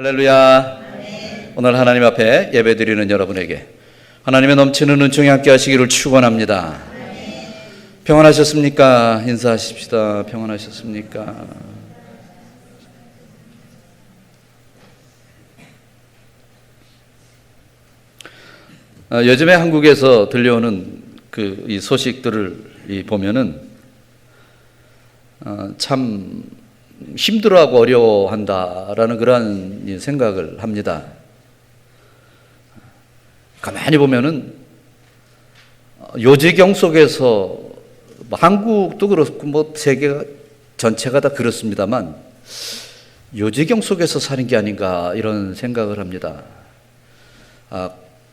할렐루야. 오늘 하나님 앞에 예배드리는 여러분에게 하나님의 넘치는 은총이 함께 하시기를 축원합니다. 평안하셨습니까? 인사하십시다. 평안하셨습니까? 요즘에 한국에서 들려오는 이 소식들을 보면은 참 힘들어하고 어려워한다라는 그러한 생각을 합니다. 가만히 보면은 요지경 속에서 한국도 그렇고 세계 전체가 다 그렇습니다만 요지경 속에서 사는 게 아닌가 이런 생각을 합니다.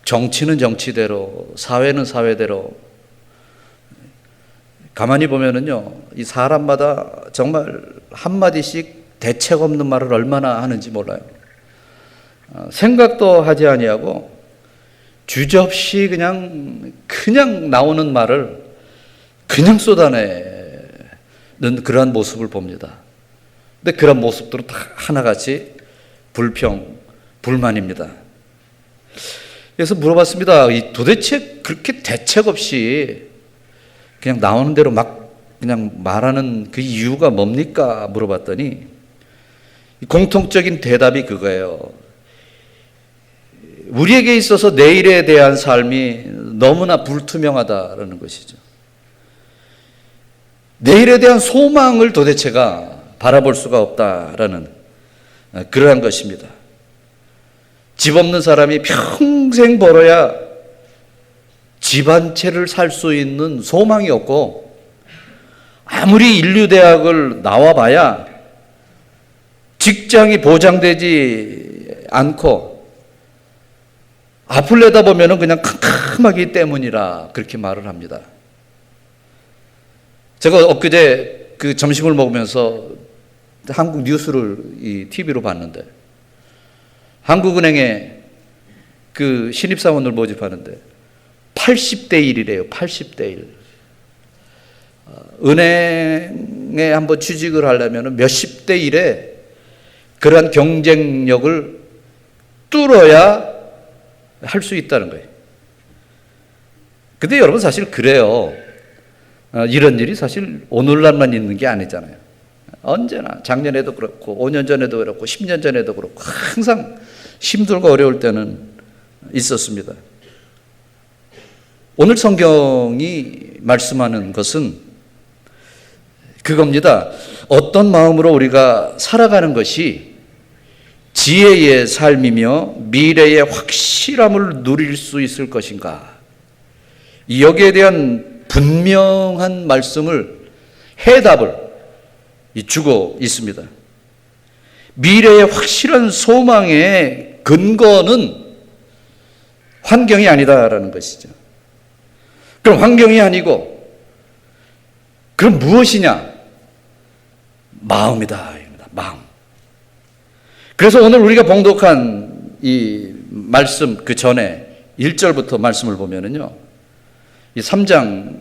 정치는 정치대로, 사회는 사회대로. 가만히 보면은요, 이 사람마다 정말 한마디씩 대책 없는 말을 얼마나 하는지 몰라요. 생각도 하지 아니하고 주저없이 그냥 나오는 말을 그냥 쏟아내는 그러한 모습을 봅니다. 근데 그런 모습들은 다 하나같이 불평, 불만입니다. 그래서 물어봤습니다. 도대체 그렇게 대책 없이 그냥 나오는 대로 막 그냥 말하는 그 이유가 뭡니까? 물어봤더니 공통적인 대답이 그거예요. 우리에게 있어서 내일에 대한 삶이 너무나 불투명하다라는 것이죠. 내일에 대한 소망을 도대체가 바라볼 수가 없다라는 그러한 것입니다. 집 없는 사람이 평생 벌어야 집 한 채를 살 수 있는 소망이 없고, 아무리 인류대학을 나와봐야 직장이 보장되지 않고 앞을 내다보면 그냥 캄캄하기 때문이라 그렇게 말을 합니다. 제가 엊그제 점심을 먹으면서 한국 뉴스를 TV로 봤는데, 한국은행에 신입사원을 모집하는데 80대 1이래요. 80대 1. 은행에 한번 취직을 하려면 몇십 대 1에 그러한 경쟁력을 뚫어야 할 수 있다는 거예요. 근데 여러분 사실 그래요. 이런 일이 사실 오늘날만 있는 게 아니잖아요. 언제나 작년에도 그렇고 5년 전에도 그렇고 10년 전에도 그렇고 항상 힘들고 어려울 때는 있었습니다. 오늘 성경이 말씀하는 것은 그겁니다. 어떤 마음으로 우리가 살아가는 것이 지혜의 삶이며 미래의 확실함을 누릴 수 있을 것인가. 여기에 대한 분명한 말씀을, 해답을 주고 있습니다. 미래의 확실한 소망의 근거는 환경이 아니다라는 것이죠. 그럼 환경이 아니고 그럼 무엇이냐? 마음이다. 마음. 그래서 오늘 우리가 봉독한 이 말씀 그 전에 1절부터 말씀을 보면은요, 이 3장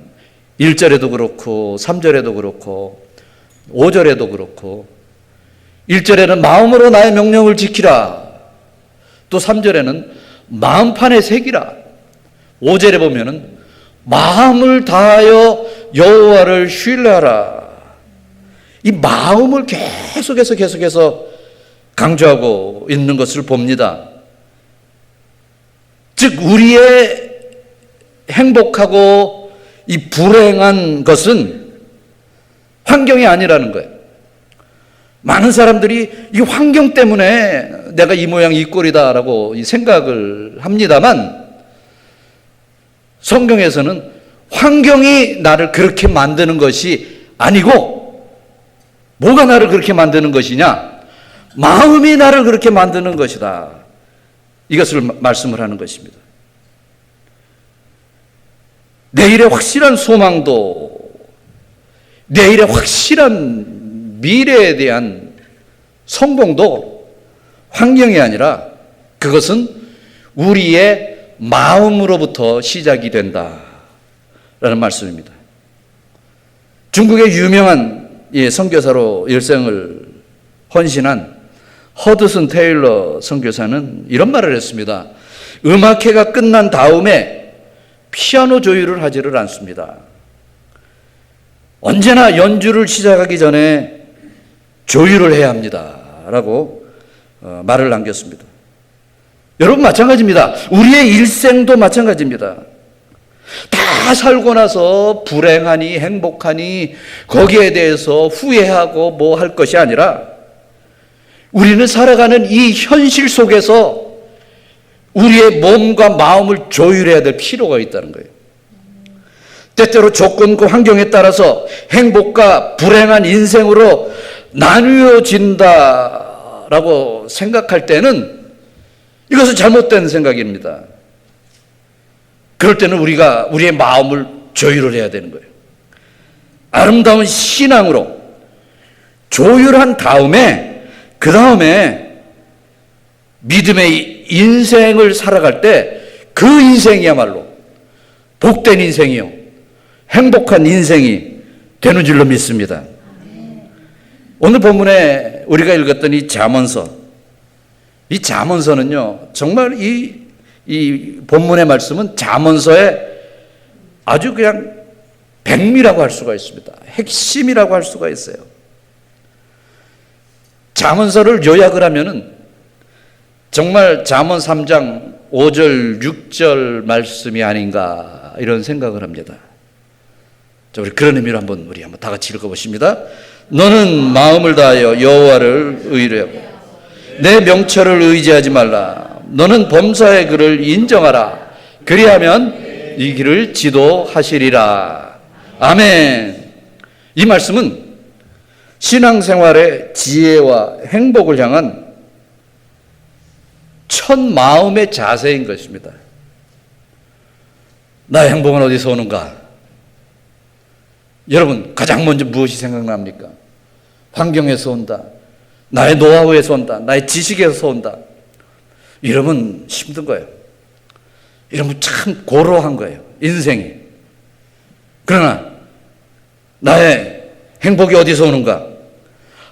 1절에도 그렇고 3절에도 그렇고 5절에도 그렇고 1절에는 마음으로 나의 명령을 지키라. 또 3절에는 마음판에 새기라. 5절에 보면은 마음을 다하여 여호와를 신뢰하라. 이 마음을 계속해서 강조하고 있는 것을 봅니다. 즉 우리의 행복하고 이 불행한 것은 환경이 아니라는 거예요. 많은 사람들이 이 환경 때문에 내가 이 모양 이 꼴이다라고 생각을 합니다만, 성경에서는 환경이 나를 그렇게 만드는 것이 아니고, 뭐가 나를 그렇게 만드는 것이냐? 마음이 나를 그렇게 만드는 것이다. 이것을 말씀을 하는 것입니다. 내일의 확실한 소망도, 내일의 확실한 미래에 대한 성공도 환경이 아니라 그것은 우리의 마음으로부터 시작이 된다라는 말씀입니다. 중국의 유명한 선교사로 일생을 헌신한 허드슨 테일러 선교사는 이런 말을 했습니다. 음악회가 끝난 다음에 피아노 조율을 하지를 않습니다. 언제나 연주를 시작하기 전에 조율을 해야 합니다. 라고 말을 남겼습니다. 여러분 마찬가지입니다. 우리의 일생도 마찬가지입니다. 다 살고 나서 불행하니 행복하니 거기에 대해서 후회하고 뭐 할 것이 아니라 우리는 살아가는 이 현실 속에서 우리의 몸과 마음을 조율해야 될 필요가 있다는 거예요. 때때로 조건과 환경에 따라서 행복과 불행한 인생으로 나뉘어진다라고 생각할 때는 이것은 잘못된 생각입니다. 그럴 때는 우리가 우리의 마음을 조율을 해야 되는 거예요. 아름다운 신앙으로 조율한 다음에 그 다음에 믿음의 인생을 살아갈 때 그 인생이야말로 복된 인생이요 행복한 인생이 되는 줄로 믿습니다. 오늘 본문에 우리가 읽었던 이 잠언서, 이 잠언서는요 정말 이 본문의 말씀은 잠언서의 아주 그냥 백미라고 할 수가 있습니다. 핵심이라고 할 수가 있어요. 잠언서를 요약을 하면은 정말 잠언 3장 5절 6절 말씀이 아닌가 이런 생각을 합니다. 자, 우리 그런 의미로 우리 한번 다 같이 읽어보십니다. 너는 마음을 다하여 여호와를 의뢰하고 내 명철을 의지하지 말라. 너는 범사의 글을 인정하라. 그리하면 이 길을 지도하시리라. 아멘. 이 말씀은 신앙생활의 지혜와 행복을 향한 첫 마음의 자세인 것입니다. 나의 행복은 어디서 오는가? 여러분 가장 먼저 무엇이 생각납니까? 환경에서 온다. 나의 노하우에서 온다. 나의 지식에서 온다. 이러면 힘든 거예요. 이러면 참 고루한 거예요. 인생이. 그러나 나의 행복이 어디서 오는가?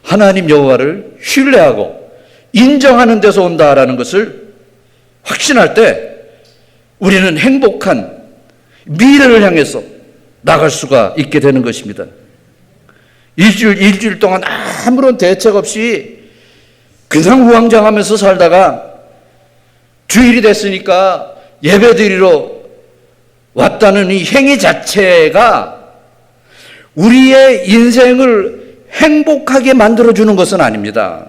하나님 여호와를 신뢰하고 인정하는 데서 온다라는 것을 확신할 때 우리는 행복한 미래를 향해서 나갈 수가 있게 되는 것입니다. 일주일 동안 아무런 대책 없이 그냥 우왕좌왕하면서 살다가 주일이 됐으니까 예배드리러 왔다는 이 행위 자체가 우리의 인생을 행복하게 만들어주는 것은 아닙니다.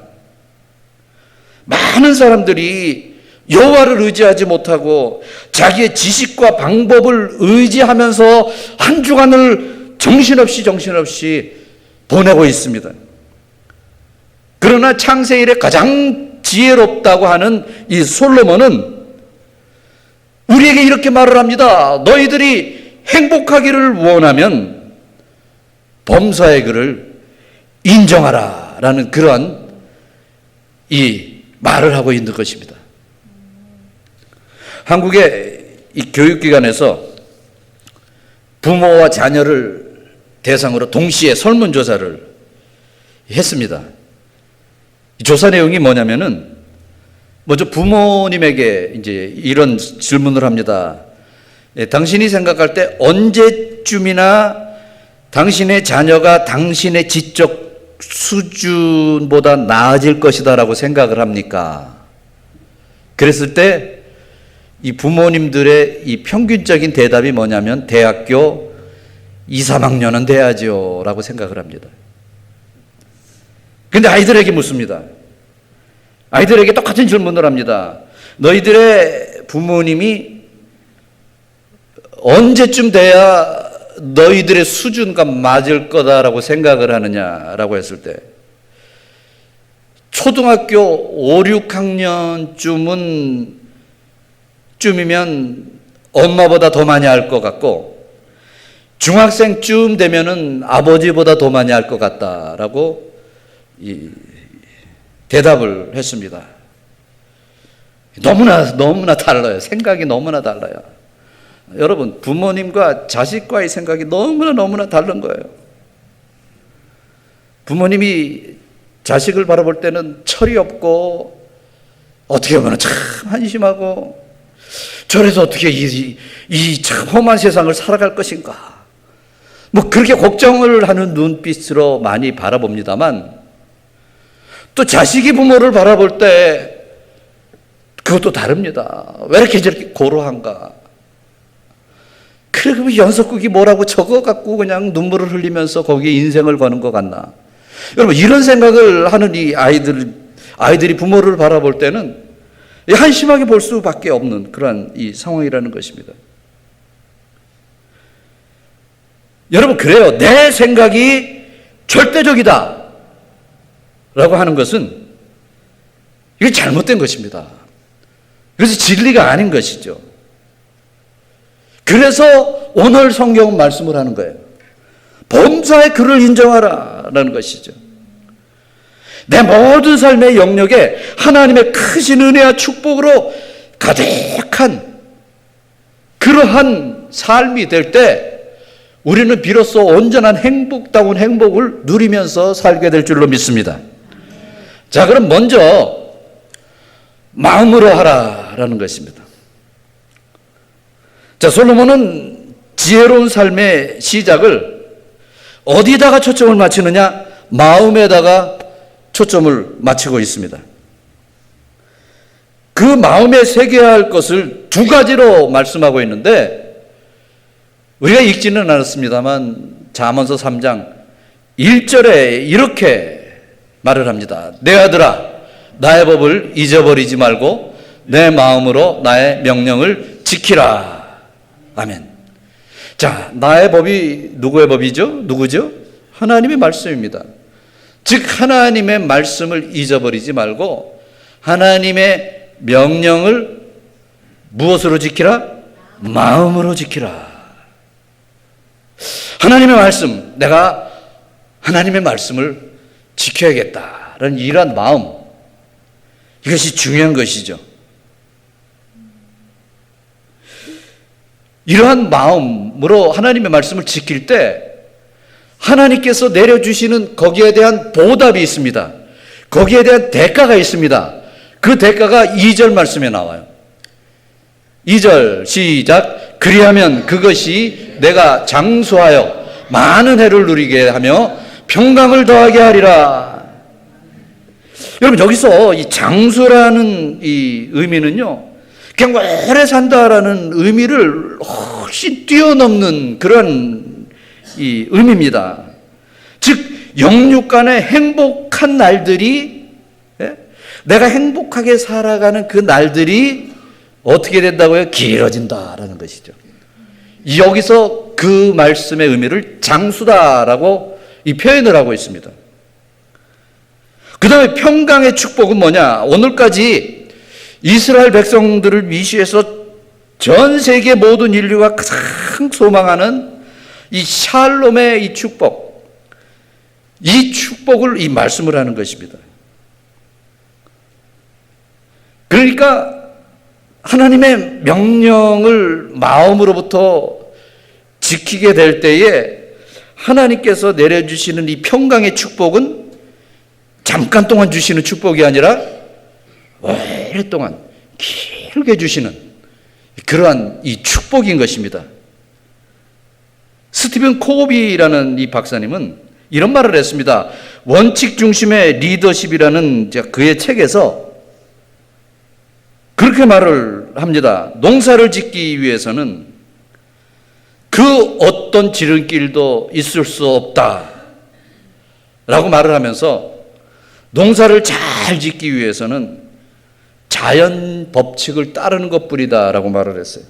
많은 사람들이 여호와를 의지하지 못하고 자기의 지식과 방법을 의지하면서 한 주간을 정신없이 보내고 있습니다. 그러나 창세일에 가장 지혜롭다고 하는 이 솔로몬은 우리에게 이렇게 말을 합니다. 너희들이 행복하기를 원하면 범사의 글을 인정하라 라는 그러한 이 말을 하고 있는 것입니다. 한국의 이 교육기관에서 부모와 자녀를 대상으로 동시에 설문조사를 했습니다. 이 조사 내용이 뭐냐면은 먼저 부모님에게 이제 이런 질문을 합니다. 당신이 생각할 때 언제쯤이나 당신의 자녀가 당신의 지적 수준보다 나아질 것이다라고 생각을 합니까? 그랬을 때 이 부모님들의 이 평균적인 대답이 뭐냐면 대학교 2, 3학년은 돼야죠 라고 생각을 합니다. 근데 아이들에게 묻습니다. 아이들에게 똑같은 질문을 합니다. 너희들의 부모님이 언제쯤 돼야 너희들의 수준과 맞을 거다라고 생각을 하느냐라고 했을 때 초등학교 5, 6학년쯤이면 엄마보다 더 많이 알 것 같고 중학생쯤 되면은 아버지보다 더 많이 알 것 같다라고 대답을 했습니다. 너무나 달라요. 생각이 너무나 달라요. 여러분, 부모님과 자식과의 생각이 너무나 다른 거예요. 부모님이 자식을 바라볼 때는 철이 없고 어떻게 보면 참 한심하고 저래서 어떻게 이 참 험한 세상을 살아갈 것인가 뭐 그렇게 걱정을 하는 눈빛으로 많이 바라봅니다만 또 자식이 부모를 바라볼 때 그것도 다릅니다. 왜 이렇게 저렇게 고루한가? 그래, 그럼 연속극이 뭐라고 적어갖고 그냥 눈물을 흘리면서 거기에 인생을 거는 것 같나? 여러분, 이런 생각을 하는 이 아이들이 부모를 바라볼 때는 한심하게 볼 수밖에 없는 그러한 이 상황이라는 것입니다. 여러분, 그래요. 내 생각이 절대적이다 라고 하는 것은 이게 잘못된 것입니다. 그래서 진리가 아닌 것이죠. 그래서 오늘 성경은 말씀을 하는 거예요. 범사의 그를 인정하라 라는 것이죠. 내 모든 삶의 영역에 하나님의 크신 은혜와 축복으로 가득한 그러한 삶이 될 때 우리는 비로소 온전한 행복다운 행복을 누리면서 살게 될 줄로 믿습니다. 자, 그럼 먼저 마음으로 하라라는 것입니다. 자, 솔로몬은 지혜로운 삶의 시작을 어디다가 초점을 맞추느냐? 마음에다가 초점을 맞추고 있습니다. 그 마음에 새겨야 할 것을 두 가지로 말씀하고 있는데 우리가 읽지는 않았습니다만 잠언서 3장 1절에 이렇게 말을 합니다. 내 아들아, 나의 법을 잊어버리지 말고 내 마음으로 나의 명령을 지키라. 아멘. 자, 나의 법이 누구의 법이죠? 누구죠? 하나님의 말씀입니다. 즉 하나님의 말씀을 잊어버리지 말고 하나님의 명령을 무엇으로 지키라? 마음으로 지키라. 하나님의 말씀, 내가 하나님의 말씀을 지켜야겠다라는 이러한 마음, 이것이 중요한 것이죠. 이러한 마음으로 하나님의 말씀을 지킬 때 하나님께서 내려주시는 거기에 대한 보답이 있습니다. 거기에 대한 대가가 있습니다. 그 대가가 2절 말씀에 나와요. 2절 시작. 그리하면 그것이 내가 장수하여 많은 해를 누리게 하며 평강을 더하게 하리라. 여러분, 여기서 이 장수라는 이 의미는요, 그냥 오래 산다라는 의미를 훨씬 뛰어넘는 그런 이 의미입니다. 즉 영육간의 행복한 날들이, 내가 행복하게 살아가는 그 날들이 어떻게 된다고요? 길어진다라는 것이죠. 여기서 그 말씀의 의미를 장수다라고 이 표현을 하고 있습니다. 그 다음에 평강의 축복은 뭐냐? 오늘까지 이스라엘 백성들을 위시해서 전 세계 모든 인류가 가장 소망하는 이 샬롬의 이 축복, 이 축복을 이 말씀을 하는 것입니다. 그러니까 하나님의 명령을 마음으로부터 지키게 될 때에 하나님께서 내려주시는 이 평강의 축복은 잠깐 동안 주시는 축복이 아니라 오랫동안 길게 주시는 그러한 이 축복인 것입니다. 스티븐 코비라는 이 박사님은 이런 말을 했습니다. 원칙 중심의 리더십이라는 그의 책에서 그렇게 말을 합니다. 농사를 짓기 위해서는 그 어떤 지름길도 있을 수 없다 라고 말을 하면서 농사를 잘 짓기 위해서는 자연 법칙을 따르는 것뿐이다 라고 말을 했어요.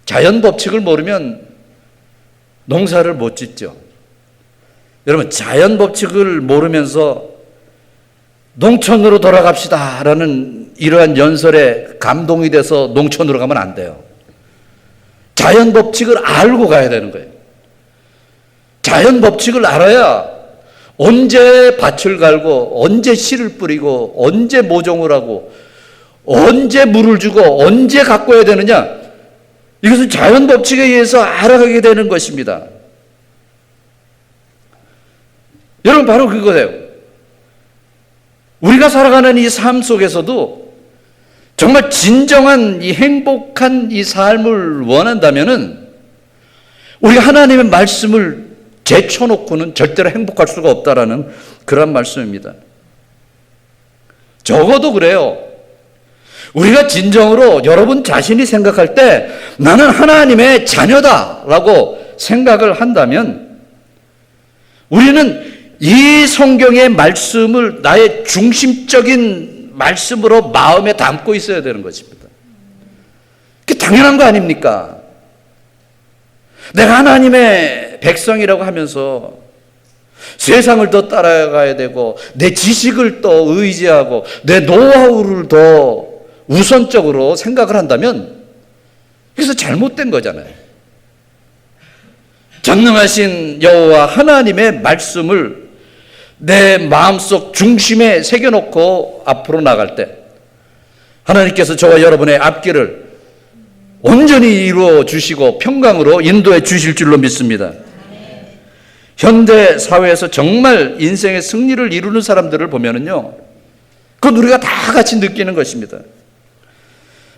자연 법칙을 모르면 농사를 못 짓죠. 여러분, 자연 법칙을 모르면서 농촌으로 돌아갑시다 라는 이러한 연설에 감동이 돼서 농촌으로 가면 안 돼요. 자연 법칙을 알고 가야 되는 거예요. 자연 법칙을 알아야 언제 밭을 갈고 언제 씨를 뿌리고 언제 모종을 하고 언제 물을 주고 언제 가꿔야 되느냐, 이것은 자연 법칙에 의해서 알아가게 되는 것입니다. 여러분, 바로 그거예요. 우리가 살아가는 이 삶 속에서도 정말 진정한 이 행복한 이 삶을 원한다면은 우리가 하나님의 말씀을 제쳐놓고는 절대로 행복할 수가 없다라는 그런 말씀입니다. 적어도 그래요. 우리가 진정으로 여러분 자신이 생각할 때 나는 하나님의 자녀다라고 생각을 한다면 우리는 이 성경의 말씀을 나의 중심적인 말씀으로 마음에 담고 있어야 되는 것입니다. 그게 당연한 거 아닙니까? 내가 하나님의 백성이라고 하면서 세상을 더 따라가야 되고 내 지식을 더 의지하고 내 노하우를 더 우선적으로 생각을 한다면 그래서 잘못된 거잖아요. 전능하신 여호와 하나님의 말씀을 내 마음속 중심에 새겨놓고 앞으로 나갈 때 하나님께서 저와 여러분의 앞길을 온전히 이루어 주시고 평강으로 인도해 주실 줄로 믿습니다. 현대 사회에서 정말 인생의 승리를 이루는 사람들을 보면은요, 그건 우리가 다 같이 느끼는 것입니다.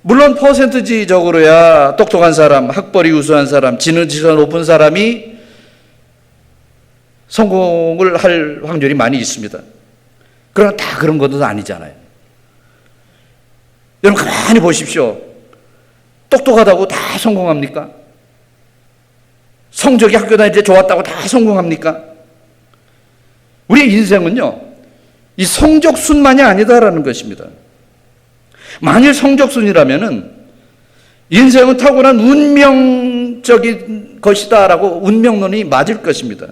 물론 퍼센트지적으로야 똑똑한 사람, 학벌이 우수한 사람, 지능지수가 높은 사람이 성공을 할 확률이 많이 있습니다. 그러나 다 그런 것도 아니잖아요. 여러분 가만히 보십시오. 똑똑하다고 다 성공합니까? 성적이 학교 다닐 때 좋았다고 다 성공합니까? 우리의 인생은요, 이 성적순만이 아니다라는 것입니다. 만일 성적순이라면은 인생은 타고난 운명적인 것이다라고 운명론이 맞을 것입니다.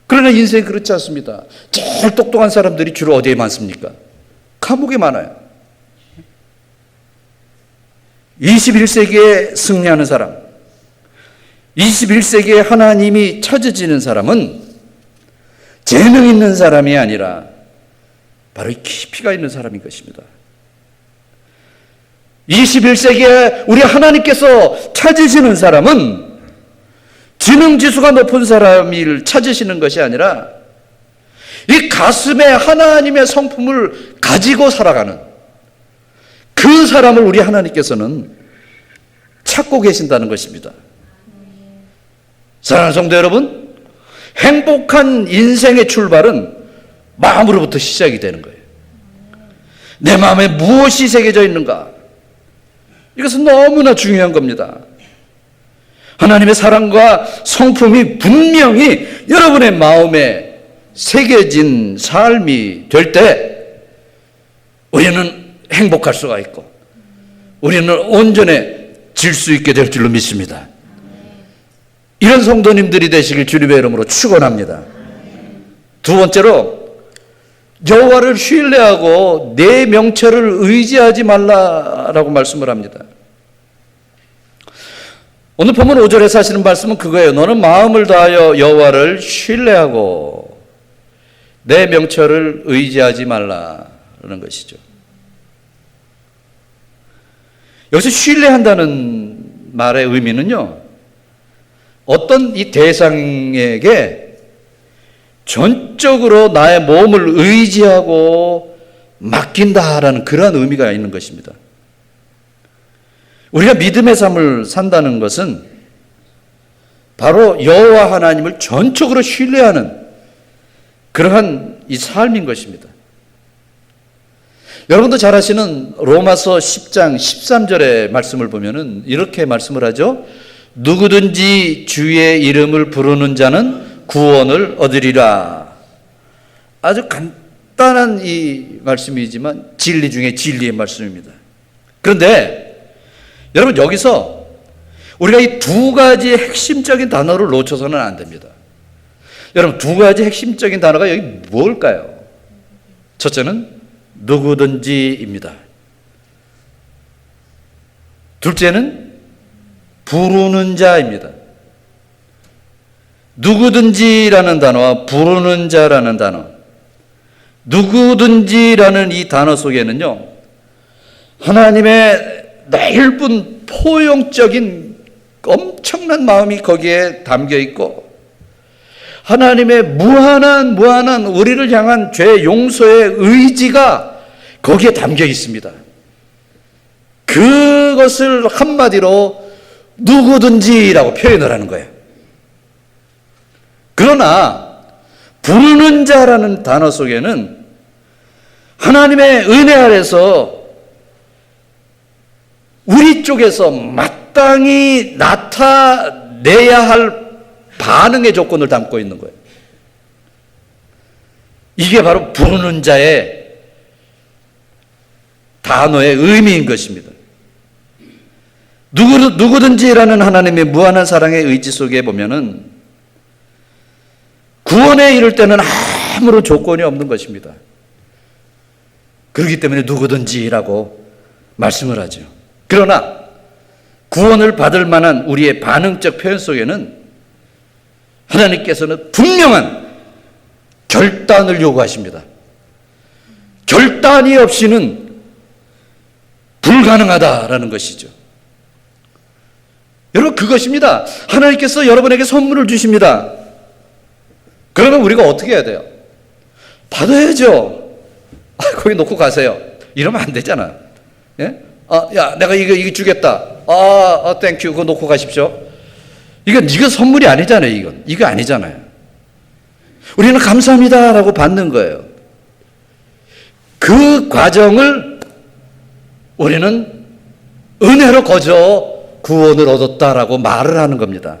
그러나 인생이 그렇지 않습니다. 제일 똑똑한 사람들이 주로 어디에 많습니까? 감옥에 많아요. 21세기에 승리하는 사람, 21세기에 하나님이 찾아지는 사람은 재능 있는 사람이 아니라 바로 깊이가 있는 사람인 것입니다. 21세기에 우리 하나님께서 찾으시는 사람은 지능지수가 높은 사람을 찾으시는 것이 아니라 이 가슴에 하나님의 성품을 가지고 살아가는 그 사람을 우리 하나님께서는 찾고 계신다는 것입니다. 사랑하는 성도 여러분, 행복한 인생의 출발은 마음으로부터 시작이 되는 거예요. 내 마음에 무엇이 새겨져 있는가? 이것은 너무나 중요한 겁니다. 하나님의 사랑과 성품이 분명히 여러분의 마음에 새겨진 삶이 될 때 우리는 행복할 수가 있고 우리는 온전해질 수 있게 될 줄로 믿습니다. 이런 성도님들이 되시길 주님의 이름으로 축원합니다. 두 번째로 여호와를 신뢰하고 내 명철을 의지하지 말라라고 말씀을 합니다. 오늘 본문 5절에서 하시는 말씀은 그거예요. 너는 마음을 다하여 여호와를 신뢰하고 내 명철을 의지하지 말라라는 것이죠. 여기서 신뢰한다는 말의 의미는요, 어떤 이 대상에게 전적으로 나의 몸을 의지하고 맡긴다라는 그런 의미가 있는 것입니다. 우리가 믿음의 삶을 산다는 것은 바로 여호와 하나님을 전적으로 신뢰하는 그러한 이 삶인 것입니다. 여러분도 잘 아시는 로마서 10장 13절의 말씀을 보면은 이렇게 말씀을 하죠. 누구든지 주의 이름을 부르는 자는 구원을 얻으리라. 아주 간단한 이 말씀이지만 진리 중에 진리의 말씀입니다. 그런데 여러분 여기서 우리가 이 두 가지의 핵심적인 단어를 놓쳐서는 안 됩니다. 여러분 두 가지 핵심적인 단어가 여기 뭘까요? 첫째는 누구든지입니다. 둘째는 부르는 자입니다. 누구든지라는 단어와 부르는 자라는 단어, 누구든지라는 이 단어 속에는요, 하나님의 넓은 포용적인 엄청난 마음이 거기에 담겨 있고 하나님의 무한한 우리를 향한 죄 용서의 의지가 거기에 담겨 있습니다. 그것을 한마디로 누구든지라고 표현을 하는 거예요. 그러나 부르는 자라는 단어 속에는 하나님의 은혜 아래서 우리 쪽에서 마땅히 나타내야 할 반응의 조건을 담고 있는 거예요. 이게 바로 부르는 자의 단어의 의미인 것입니다. 누구든지라는 하나님의 무한한 사랑의 의지 속에 보면은 구원에 이를 때는 아무런 조건이 없는 것입니다. 그렇기 때문에 누구든지라고 말씀을 하죠. 그러나 구원을 받을 만한 우리의 반응적 표현 속에는 하나님께서는 분명한 결단을 요구하십니다. 결단이 없이는 불가능하다라는 것이죠. 여러분, 그것입니다. 하나님께서 여러분에게 선물을 주십니다. 그러면 우리가 어떻게 해야 돼요? 받아야죠. 거기 놓고 가세요. 이러면 안 되잖아. 예? 야, 내가 이거 주겠다. 땡큐. 그거 놓고 가십시오. 이거 선물이 아니잖아요. 이거 아니잖아요. 우리는 감사합니다라고 받는 거예요. 그 과정을 우리는 은혜로 거저 구원을 얻었다라고 말을 하는 겁니다.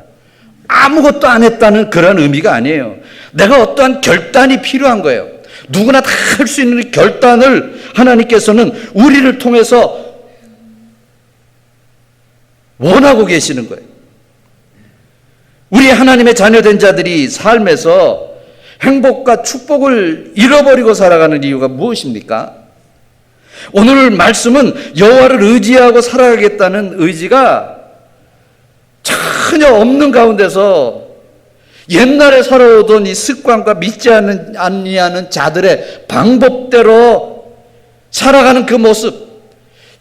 아무것도 안 했다는 그런 의미가 아니에요. 내가 어떠한 결단이 필요한 거예요. 누구나 다 할 수 있는 결단을 하나님께서는 우리를 통해서 원하고 계시는 거예요. 우리 하나님의 자녀된 자들이 삶에서 행복과 축복을 잃어버리고 살아가는 이유가 무엇입니까? 오늘 말씀은 여호와를 의지하고 살아가겠다는 의지가 전혀 없는 가운데서 옛날에 살아오던 이 습관과 믿지 않는 자들의 방법대로 살아가는 그 모습,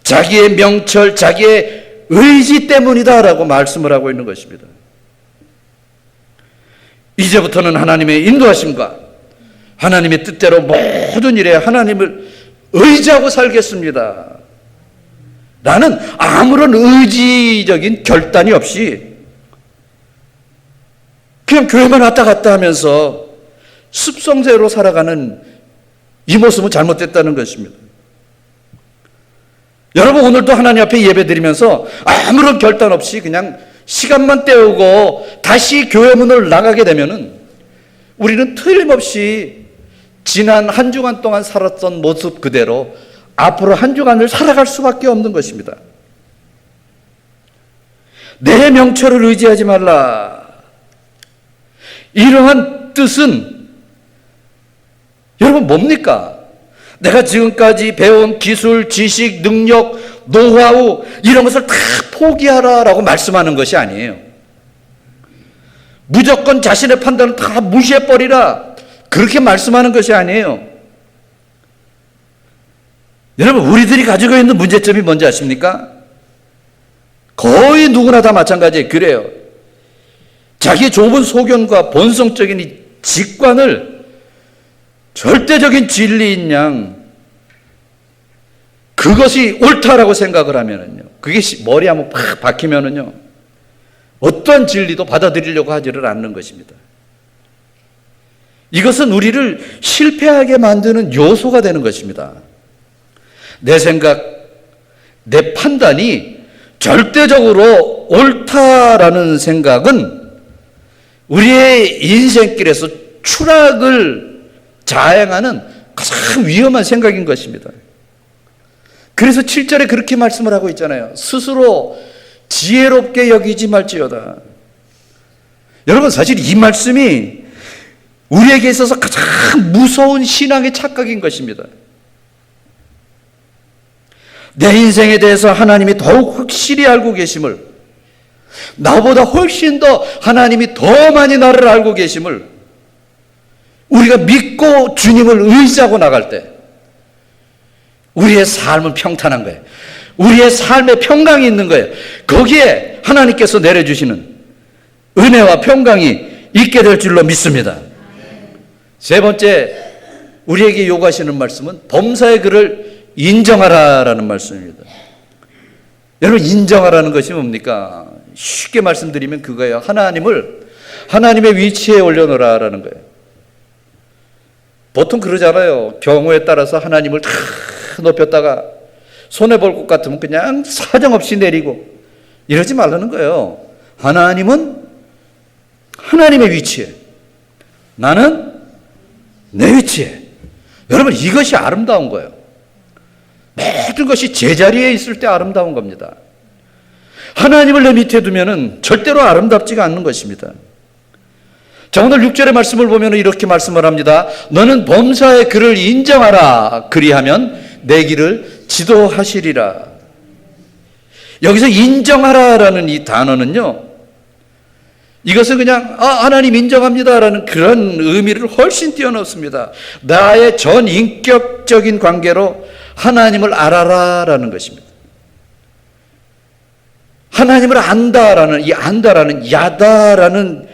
자기의 명철, 자기의 의지 때문이다라고 말씀을 하고 있는 것입니다. 이제부터는 하나님의 인도하심과 하나님의 뜻대로 모든 일에 하나님을 의지하고 살겠습니다. 나는 아무런 의지적인 결단이 없이 그냥 교회만 왔다 갔다 하면서 습성대로 살아가는 이 모습은 잘못됐다는 것입니다. 여러분, 오늘도 하나님 앞에 예배드리면서 아무런 결단 없이 그냥 시간만 때우고 다시 교회 문을 나가게 되면은 우리는 틀림없이 지난 한 주간 동안 살았던 모습 그대로 앞으로 한 주간을 살아갈 수밖에 없는 것입니다. 내 명철을 의지하지 말라. 이러한 뜻은 여러분 뭡니까? 내가 지금까지 배운 기술, 지식, 능력, 노하우 이런 것을 다 포기하라라고 말씀하는 것이 아니에요. 무조건 자신의 판단을 다 무시해버리라 그렇게 말씀하는 것이 아니에요. 여러분, 우리들이 가지고 있는 문제점이 뭔지 아십니까? 거의 누구나 다 마찬가지예요. 그래요. 자기의 좁은 소견과 본성적인 이 직관을 절대적인 진리인 양 그것이 옳다라고 생각을 하면은요, 그게 머리에 한번 팍 박히면은요, 어떠한 진리도 받아들이려고 하지를 않는 것입니다. 이것은 우리를 실패하게 만드는 요소가 되는 것입니다. 내 생각, 내 판단이 절대적으로 옳다라는 생각은 우리의 인생길에서 추락을 자행하는 가장 위험한 생각인 것입니다. 그래서 7절에 그렇게 말씀을 하고 있잖아요. 스스로 지혜롭게 여기지 말지어다. 여러분, 사실 이 말씀이 우리에게 있어서 가장 무서운 신앙의 착각인 것입니다. 내 인생에 대해서 하나님이 더욱 확실히 알고 계심을, 나보다 훨씬 더 하나님이 더 많이 나를 알고 계심을 우리가 믿고 주님을 의지하고 나갈 때 우리의 삶은 평탄한 거예요. 우리의 삶에 평강이 있는 거예요. 거기에 하나님께서 내려주시는 은혜와 평강이 있게 될 줄로 믿습니다. 세 번째, 우리에게 요구하시는 말씀은 범사의 그를 인정하라라는 말씀입니다. 여러분, 인정하라는 것이 뭡니까? 쉽게 말씀드리면 그거예요. 하나님을 하나님의 위치에 올려놓으라라는 거예요. 보통 그러잖아요. 경우에 따라서 하나님을 다 높였다가 손해볼 것 같으면 그냥 사정없이 내리고, 이러지 말라는 거예요. 하나님은 하나님의 위치에, 나는 내 위치에. 여러분, 이것이 아름다운 거예요. 모든 것이 제자리에 있을 때 아름다운 겁니다. 하나님을 내 밑에 두면은 절대로 아름답지가 않는 것입니다. 자, 오늘 6절의 말씀을 보면 이렇게 말씀을 합니다. 너는 범사의 그를 인정하라. 그리하면 내 길을 지도하시리라. 여기서 인정하라라는 이 단어는요, 이것은 그냥 하나님 인정합니다라는 그런 의미를 훨씬 뛰어넘습니다. 나의 전 인격적인 관계로 하나님을 알아라라는 것입니다. 하나님을 안다라는, 이 안다라는, 야다라는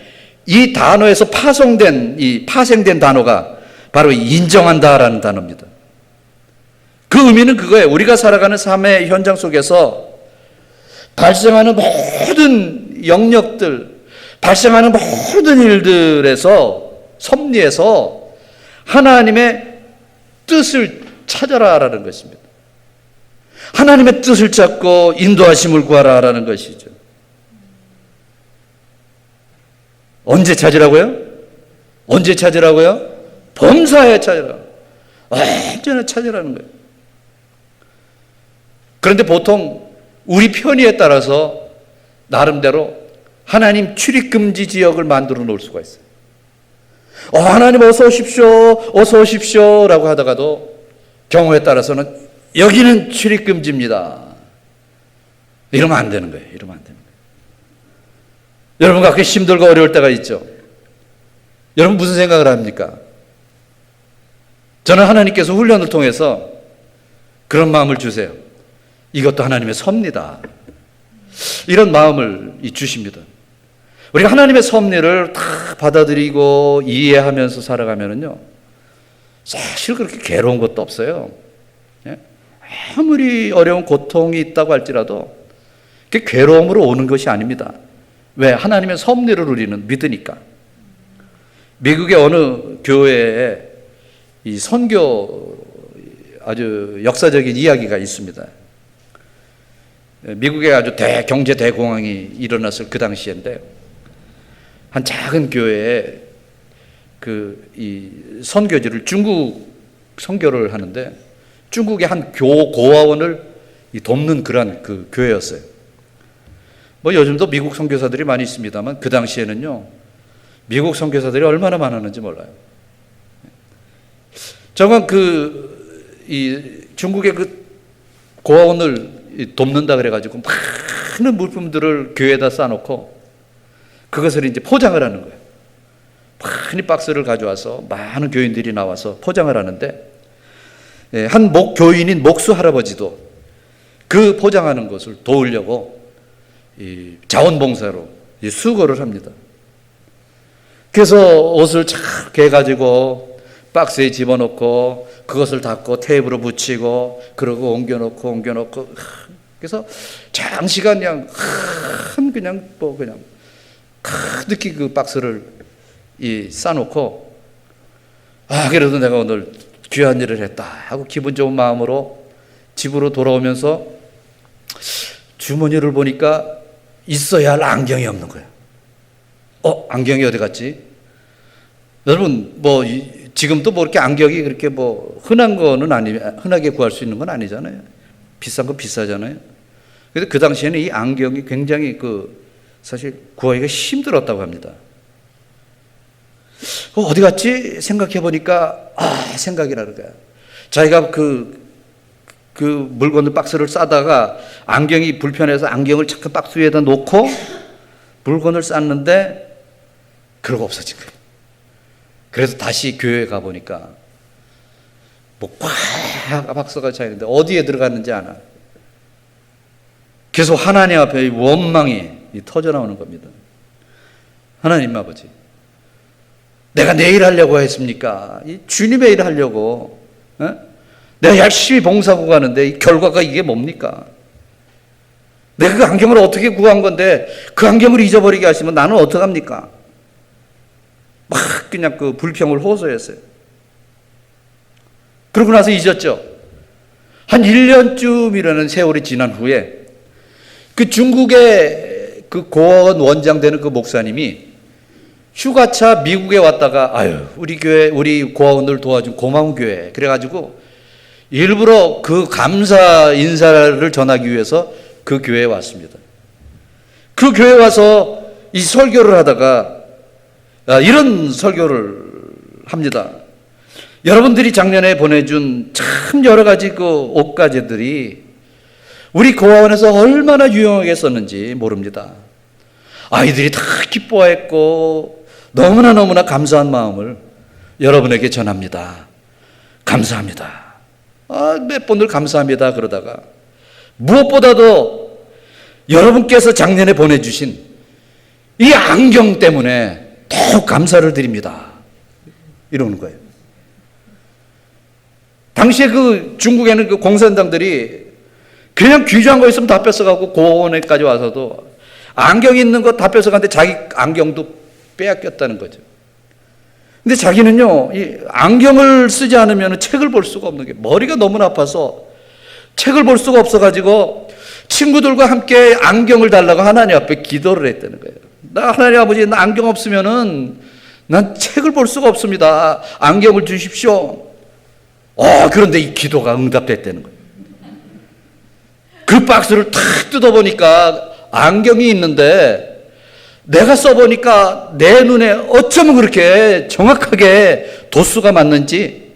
이 단어에서 파생된 단어가 바로 인정한다라는 단어입니다. 그 의미는 그거예요. 우리가 살아가는 삶의 현장 속에서 발생하는 모든 영역들, 발생하는 모든 일들에서, 섭리에서 하나님의 뜻을 찾아라라는 것입니다. 하나님의 뜻을 찾고 인도하심을 구하라라는 것이죠. 언제 찾으라고요? 언제 찾으라고요? 범사에 찾으라. 언제나 찾으라는 거예요. 그런데 보통 우리 편의에 따라서 나름대로 하나님 출입금지 지역을 만들어 놓을 수가 있어요. 하나님 어서 오십시오, 어서 오십시오 라고 하다가도 경우에 따라서는 여기는 출입금지입니다. 이러면 안 되는 거예요. 이러면 안 되는 거예요. 여러분, 가끔 힘들고 어려울 때가 있죠. 여러분 무슨 생각을 합니까? 저는 하나님께서 훈련을 통해서 그런 마음을 주세요. 이것도 하나님의 섭리다. 이런 마음을 주십니다. 우리가 하나님의 섭리를 다 받아들이고 이해하면서 살아가면은요, 사실 그렇게 괴로운 것도 없어요. 아무리 어려운 고통이 있다고 할지라도 그게 괴로움으로 오는 것이 아닙니다. 왜? 하나님의 섭리를 우리는 믿으니까. 미국의 어느 교회에 이 선교 아주 역사적인 이야기가 있습니다. 미국에 아주 경제 대공황이 일어났을 그 당시인데, 한 작은 교회에 이 선교지를 중국 선교를 하는데, 중국의 한 고아원을 돕는 그런 그 교회였어요. 뭐 요즘도 미국 선교사들이 많이 있습니다만 그 당시에는요, 미국 선교사들이 얼마나 많았는지 몰라요. 정말 이 중국의 그 고아원을 돕는다 그래가지고 많은 물품들을 교회에다 쌓아놓고 그것을 이제 포장을 하는 거예요. 많이 박스를 가져와서 많은 교인들이 나와서 포장을 하는데, 한 교인인 목수 할아버지도 그 포장하는 것을 도우려고 자원봉사로 수고를 합니다. 그래서 옷을 착 해가지고 박스에 집어넣고 그것을 닫고 테이프로 붙이고 그러고 옮겨놓고 그래서 장시간 그냥 가득히 그 박스를 싸놓고, 그래도 내가 오늘 귀한 일을 했다 하고 기분 좋은 마음으로 집으로 돌아오면서 주머니를 보니까 있어야 할 안경이 없는 거예요. 안경이 어디 갔지? 여러분, 지금도 이렇게 안경이 그렇게 흔한 거는 흔하게 구할 수 있는 건 아니잖아요. 비싼 건 비싸잖아요. 그래서 그 당시에는 이 안경이 굉장히 사실 구하기가 힘들었다고 합니다. 어디 갔지? 생각해 보니까 생각이 나는 거야. 자기가 그 물건을 박스를 싸다가 안경이 불편해서 안경을 잠깐 박스 위에다 놓고 물건을 쌌는데 그러고 없어진 거예요. 그래서 다시 교회에 가보니까 꽉 박스가 차 있는데 어디에 들어갔는지 아나. 계속 하나님 앞에 원망이 터져 나오는 겁니다. 하나님 아버지, 내가 내 일 하려고 했습니까? 이 주님의 일 하려고. 내가 열심히 봉사하고 가는데 이 결과가 이게 뭡니까? 내가 그 안경을 어떻게 구한 건데 그 안경을 잊어버리게 하시면 나는 어떡합니까? 막 그냥 그 불평을 호소했어요. 그러고 나서 잊었죠. 한 1년쯤이라는 세월이 지난 후에 그 중국의 그 고원 원장 되는 그 목사님이 휴가차 미국에 왔다가 우리 교회 우리 고아원들 도와준 고마운 교회 그래가지고 일부러 그 감사 인사를 전하기 위해서 그 교회에 왔습니다. 그 교회에 와서 이 설교를 하다가 이런 설교를 합니다. 여러분들이 작년에 보내준 참 여러 가지 그 옷가지들이 우리 고아원에서 얼마나 유용하게 썼는지 모릅니다. 아이들이 다 기뻐했고 너무나 감사한 마음을 여러분에게 전합니다. 감사합니다. 몇 번을 감사합니다 그러다가 무엇보다도 여러분께서 작년에 보내주신 이 안경 때문에 더욱 감사를 드립니다. 이러는 거예요. 당시에 그 중국에는 그 공산당들이 그냥 귀중한 거 있으면 다 뺏어가고 고원에까지 와서도 안경 있는 거 다 뺏어가는데 자기 안경도 빼앗겼다는 거죠. 근데 자기는요, 이 안경을 쓰지 않으면 책을 볼 수가 없는 게 머리가 너무 아파서 책을 볼 수가 없어가지고 친구들과 함께 안경을 달라고 하나님 앞에 기도를 했다는 거예요. 나 하나님 아버지, 나 안경 없으면은 난 책을 볼 수가 없습니다. 안경을 주십시오. 그런데 이 기도가 응답됐다는 거예요. 그 박스를 탁 뜯어보니까 안경이 있는데 내가 써보니까 내 눈에 어쩌면 그렇게 정확하게 도수가 맞는지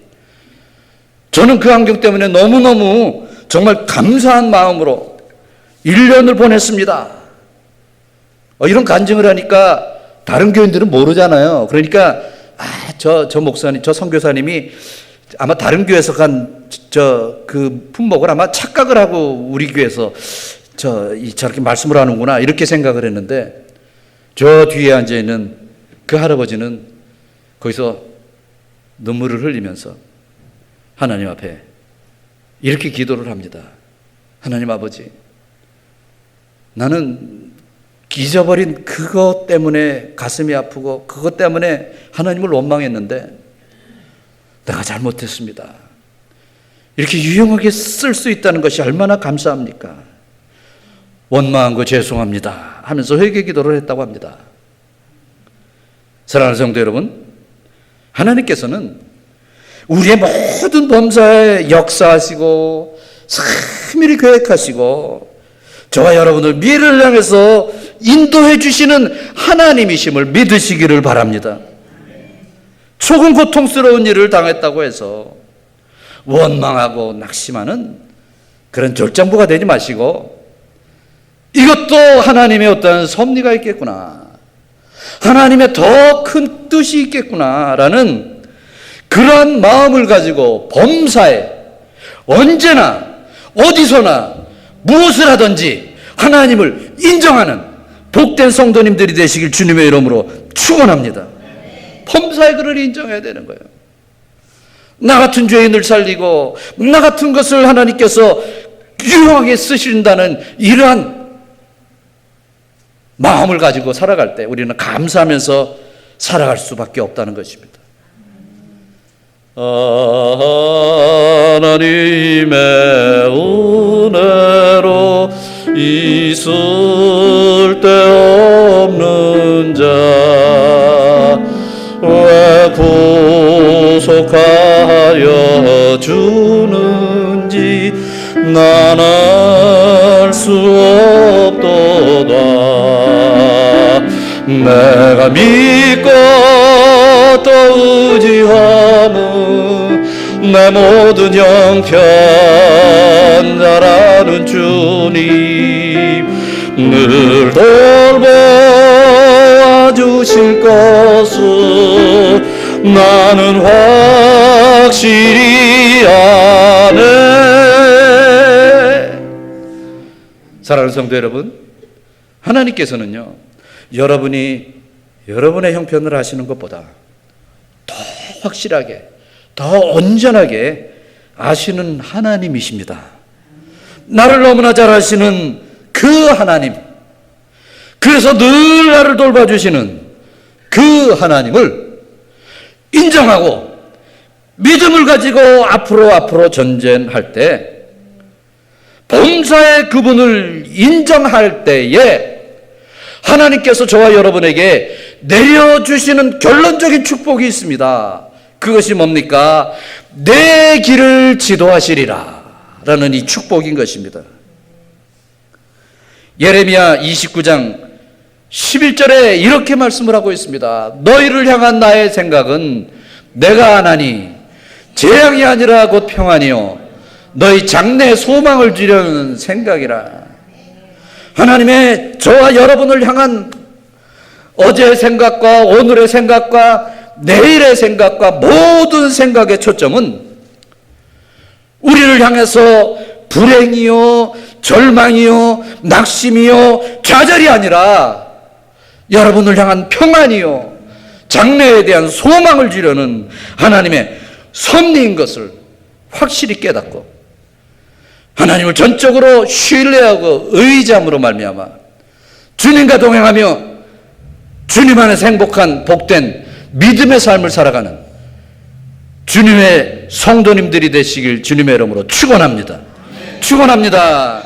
저는 그 안경 때문에 너무너무 정말 감사한 마음으로 1년을 보냈습니다. 이런 간증을 하니까 다른 교인들은 모르잖아요. 그러니까 저 목사님, 저 선교사님이 아마 다른 교회에서 간 그 품목을 아마 착각을 하고 우리 교회에서 저렇게 말씀을 하는구나 이렇게 생각을 했는데 저 뒤에 앉아 있는 그 할아버지는 거기서 눈물을 흘리면서 하나님 앞에 이렇게 기도를 합니다. 하나님 아버지, 나는 잊어버린 그것 때문에 가슴이 아프고 그것 때문에 하나님을 원망했는데 내가 잘못했습니다. 이렇게 유용하게 쓸 수 있다는 것이 얼마나 감사합니까? 원망한 거 죄송합니다 하면서 회개 기도를 했다고 합니다. 사랑하는 성도 여러분, 하나님께서는 우리의 모든 범사에 역사하시고 세밀히 계획하시고 저와 여러분을 미래를 향해서 인도해 주시는 하나님이심을 믿으시기를 바랍니다. 조금 고통스러운 일을 당했다고 해서 원망하고 낙심하는 그런 졸장부가 되지 마시고 이것도 하나님의 어떤 섭리가 있겠구나, 하나님의 더 큰 뜻이 있겠구나라는 그러한 마음을 가지고 범사에 언제나 어디서나 무엇을 하든지 하나님을 인정하는 복된 성도님들이 되시길 주님의 이름으로 축원합니다. 범사에 그를 인정해야 되는 거예요. 나 같은 죄인을 살리고 나 같은 것을 하나님께서 유용하게 쓰신다는 이러한 마음을 가지고 살아갈 때 우리는 감사하면서 살아갈 수밖에 없다는 것입니다. 하나님의 은혜로 있을 데 없는 자 왜 구속하여 주는지 난 알 수 없도다. 내가 믿고 또 의지함은 내 모든 형편 잘아는 주님 늘 돌보아 주실 것을 나는 확실히 아네. 사랑하는 성도 여러분, 하나님께서는요 여러분이 여러분의 형편을 하시는 것보다 확실하게, 더 온전하게 아시는 하나님이십니다. 나를 너무나 잘 아시는 그 하나님, 그래서 늘 나를 돌봐주시는 그 하나님을 인정하고 믿음을 가지고 앞으로 전진할 때, 범사의 그분을 인정할 때에 하나님께서 저와 여러분에게 내려주시는 결론적인 축복이 있습니다. 그것이 뭡니까? 내 길을 지도하시리라 라는 이 축복인 것입니다. 예레미야 29장 11절에 이렇게 말씀을 하고 있습니다. 너희를 향한 나의 생각은 내가 아나니 재앙이 아니라 곧 평안이요 너희 장래에 소망을 주려는 생각이라. 하나님의 저와 여러분을 향한 어제의 생각과 오늘의 생각과 내일의 생각과 모든 생각의 초점은 우리를 향해서 불행이요 절망이요 낙심이요 좌절이 아니라 여러분을 향한 평안이요 장래에 대한 소망을 주려는 하나님의 섭리인 것을 확실히 깨닫고 하나님을 전적으로 신뢰하고 의지함으로 말미암아 주님과 동행하며 주님 안에서 행복한 복된 믿음의 삶을 살아가는 주님의 성도님들이 되시길 주님의 이름으로 축원합니다. 축원합니다.